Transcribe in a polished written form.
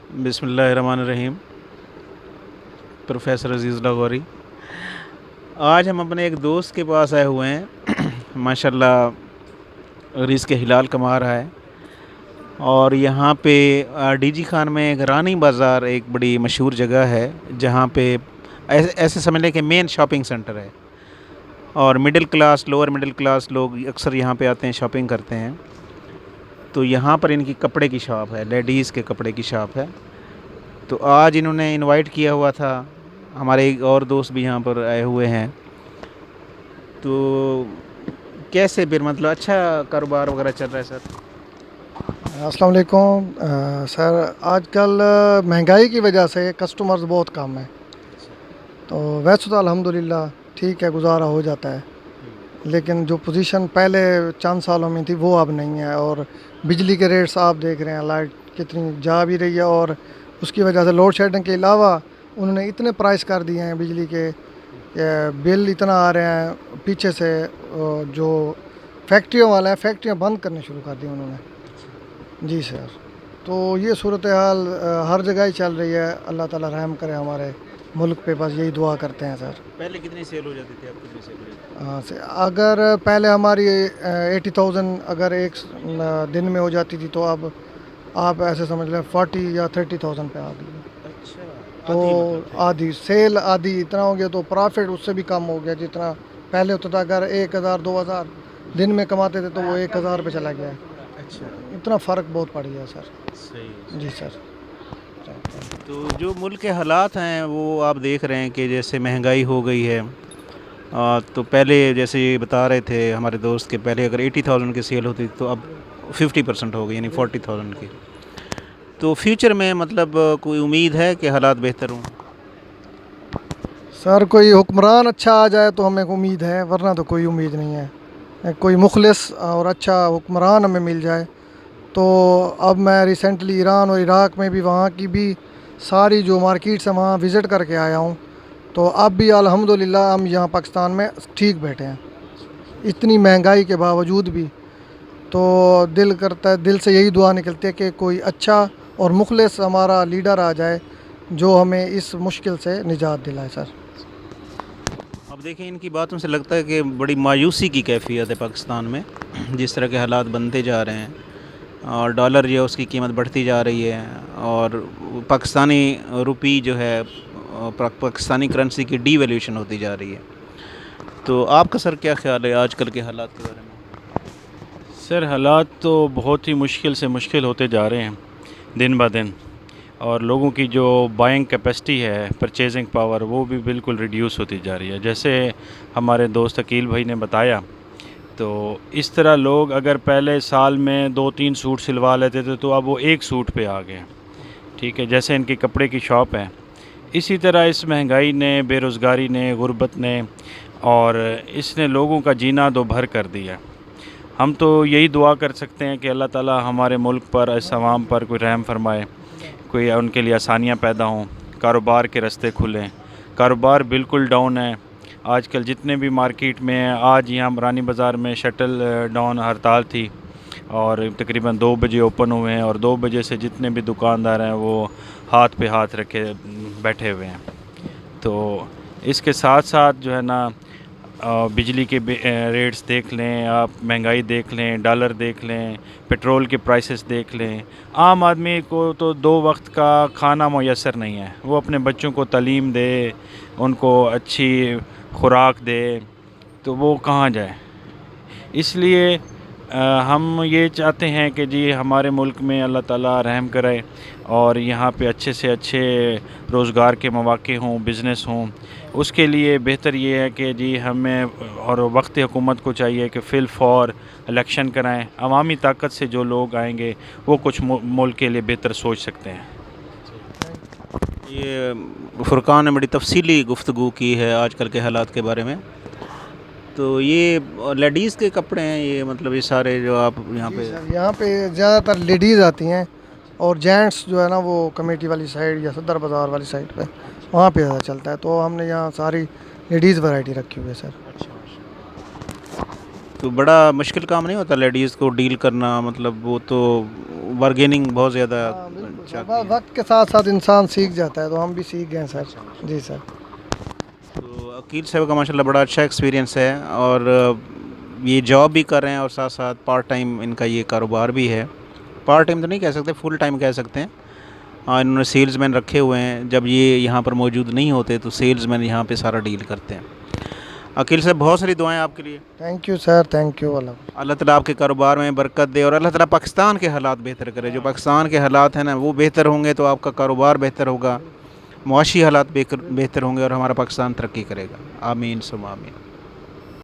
بسم اللہ الرحمن الرحیم. پروفیسر عزیز لاغوری. آج ہم اپنے ایک دوست کے پاس آئے ہوئے ہیں. ماشاء اللہ رزق کے ہلال کما رہا ہے. اور یہاں پہ ڈی جی خان میں ایک رانی بازار ایک بڑی مشہور جگہ ہے جہاں پہ ایسے سمجھ لیں کہ مین شاپنگ سینٹر ہے. اور middle class lower middle class لوگ اکثر یہاں پہ آتے ہیں, شاپنگ کرتے ہیں. تو یہاں پر ان کی کپڑے کی شاپ ہے, لیڈیز کے کپڑے کی شاپ ہے. تو آج انہوں نے انوائٹ کیا ہوا تھا. ہمارے ایک اور دوست بھی یہاں پر آئے ہوئے ہیں. تو کیسے پھر مطلب اچھا کاروبار وغیرہ چل رہا ہے سر؟ السلام علیکم سر. آج کل مہنگائی کی وجہ سے کسٹمرز بہت کم ہیں, تو ویسے تو الحمدللہ ٹھیک ہے, گزارا ہو جاتا ہے. لیکن جو پوزیشن پہلے چند سالوں میں تھی وہ اب نہیں ہے. اور بجلی کے ریٹس آپ دیکھ رہے ہیں, لائٹ کتنی جا بھی رہی ہے, اور اس کی وجہ سے لوڈ شیڈنگ کے علاوہ انہوں نے اتنے پرائس کر دیے ہیں بجلی کے کہ بل اتنا آ رہے ہیں. پیچھے سے جو فیکٹریوں والے ہیں, فیکٹریاں بند کرنے شروع کر دی انہوں نے. جی سر. تو یہ صورتحال ہر جگہ ہی چل رہی ہے. اللہ تعالیٰ رحم کرے ہمارے ملک پہ, بس یہی دعا کرتے ہیں سر. پہلے کتنی سیل ہو جاتی تھی, اب کتنی سیل ہو جاتی ہاں سر, اگر پہلے ہماری 80,000 اگر ایک دن میں ہو جاتی تھی, تو اب آپ ایسے سمجھ لیں 40 یا 30,000 پہ آ گئی ہے. ہے؟ اچھا, تو آدھی مطلب آدھی سیل آدھی اتنا ہو گیا, تو پرافٹ اس سے بھی کم ہو گیا. جتنا پہلے ہوتا تھا, اگر 1,000 2,000 دن میں کماتے تھے تو وہ 1,000 پہ چلا گیا ہے. اچھا اتنا فرق بہت پڑ گیا سر. صحیح. جی سر. تو جو ملک کے حالات ہیں وہ آپ دیکھ رہے ہیں کہ جیسے مہنگائی ہو گئی ہے. تو پہلے جیسے یہ بتا رہے تھے ہمارے دوست کے, پہلے اگر 80,000 کی سیل ہوتی تو اب 50% ہو گئی, یعنی 40,000 کی. تو فیوچر میں مطلب کوئی امید ہے کہ حالات بہتر ہوں؟ سر کوئی حکمران اچھا آ جائے تو ہمیں امید ہے, ورنہ تو کوئی امید نہیں ہے. کوئی مخلص اور اچھا حکمران ہمیں مل جائے تو. اب میں ریسنٹلی ایران اور عراق میں بھی, وہاں کی بھی ساری جو مارکیٹس ہیں وہاں وزٹ کر کے آیا ہوں. تو اب بھی الحمدللہ ہم یہاں پاکستان میں ٹھیک بیٹھے ہیں, اتنی مہنگائی کے باوجود بھی. تو دل کرتا ہے, دل سے یہی دعا نکلتی ہے کہ کوئی اچھا اور مخلص ہمارا لیڈر آ جائے جو ہمیں اس مشکل سے نجات دلائے سر. اب دیکھیں ان کی باتوں سے لگتا ہے کہ بڑی مایوسی کی کیفیت ہے پاکستان میں, جس طرح کے حالات بنتے جا رہے ہیں. اور ڈالر جو ہے اس کی قیمت بڑھتی جا رہی ہے, اور پاکستانی روپی جو ہے پاکستانی کرنسی کی ڈی ویلیوشن ہوتی جا رہی ہے. تو آپ کا سر کیا خیال ہے آج کل کے حالات کے بارے میں؟ سر حالات تو بہت ہی مشکل سے مشکل ہوتے جا رہے ہیں دن بہ دن, اور لوگوں کی جو بائنگ کیپیسٹی ہے, پرچیزنگ پاور, وہ بھی بالکل ریڈیوس ہوتی جا رہی ہے. جیسے ہمارے دوست عقیل بھائی نے بتایا, تو اس طرح لوگ اگر پہلے سال میں 2-3 سوٹ سلوا لیتے تھے تو اب وہ ایک سوٹ پہ آ گئے. ٹھیک ہے, جیسے ان کی کپڑے کی شاپ ہے, اسی طرح اس مہنگائی نے, بے روزگاری نے, غربت نے, اور اس نے لوگوں کا جینا دو بھر کر دیا. ہم تو یہی دعا کر سکتے ہیں کہ اللہ تعالیٰ ہمارے ملک پر, اس عوام پر کوئی رحم فرمائے, کوئی ان کے لیے آسانیاں پیدا ہوں, کاروبار کے راستے کھلیں. کاروبار بالکل ڈاؤن ہے آج کل جتنے بھی مارکیٹ میں ہیں. آج یہاں رانی بازار میں شٹل ڈاؤن ہڑتال تھی, اور تقریباً 2 بجے اوپن ہوئے ہیں, اور 2 بجے سے جتنے بھی دکاندار ہیں وہ ہاتھ پہ ہاتھ رکھے بیٹھے ہوئے ہیں. تو اس کے ساتھ ساتھ جو ہے نا, بجلی کے ریٹس دیکھ لیں آپ, مہنگائی دیکھ لیں, ڈالر دیکھ لیں, پیٹرول کے پرائسز دیکھ لیں. عام آدمی کو تو 2 وقت کا کھانا میسر نہیں ہے. وہ اپنے بچوں کو تعلیم دے, ان کو اچھی خوراک دے, تو وہ کہاں جائے. اس لیے ہم یہ چاہتے ہیں کہ جی ہمارے ملک میں اللہ تعالیٰ رحم کرے, اور یہاں پہ اچھے سے اچھے روزگار کے مواقع ہوں, بزنس ہوں. اس کے لیے بہتر یہ ہے کہ جی ہمیں اور وقت حکومت کو چاہیے کہ فی الفور الیکشن کرائیں. عوامی طاقت سے جو لوگ آئیں گے وہ کچھ ملک کے لیے بہتر سوچ سکتے ہیں. یہ فرقان نے بڑی تفصیلی گفتگو کی ہے آج کل کے حالات کے بارے میں. تو یہ لیڈیز کے کپڑے ہیں یہ, مطلب یہ سارے جو آپ یہاں جی پہ؟ سر, یہاں پہ زیادہ تر لیڈیز آتی ہیں, اور جینٹس جو ہے نا وہ کمیٹی والی سائڈ یا صدر بازار والی سائڈ پہ وہاں پہ زیادہ چلتا ہے. تو ہم نے یہاں ساری لیڈیز ورائٹی رکھی ہوئی ہے سر. تو بڑا مشکل کام نہیں ہوتا لیڈیز کو ڈیل کرنا، مطلب وہ تو بارگیننگ بہت زیادہ چاہتی ہیں۔ وقت کے ساتھ ساتھ انسان سیکھ جاتا ہے، تو ہم بھی سیکھ گئے ہیں سر۔ جی سر۔ تو عقیل صاحب کا ماشاءاللہ بڑا اچھا ایکسپیرینس ہے، اور یہ جاب بھی کر رہے ہیں اور ساتھ ساتھ پارٹ ٹائم ان کا یہ کاروبار بھی ہے۔ پارٹ ٹائم تو نہیں کہہ سکتے، فل ٹائم کہہ سکتے ہیں۔ انہوں نے سیلز مین رکھے ہوئے ہیں، جب یہ یہاں پر موجود نہیں ہوتے تو سیلز مین یہاں پہ سارا ڈیل کرتے ہیں۔ عقیل صاحب بہت ساری دعائیں آپ کے لیے، thank you sir, thank you. اللہ تعالیٰ آپ کے کاروبار میں برکت دے، اور اللہ تعالیٰ پاکستان کے حالات بہتر کرے۔ جو پاکستان کے حالات ہیں نا وہ بہتر ہوں گے تو آپ کا کاروبار بہتر ہوگا، معاشی حالات بہتر ہوں گے، اور ہمارا پاکستان ترقی کرے گا۔ آمین ثم آمین۔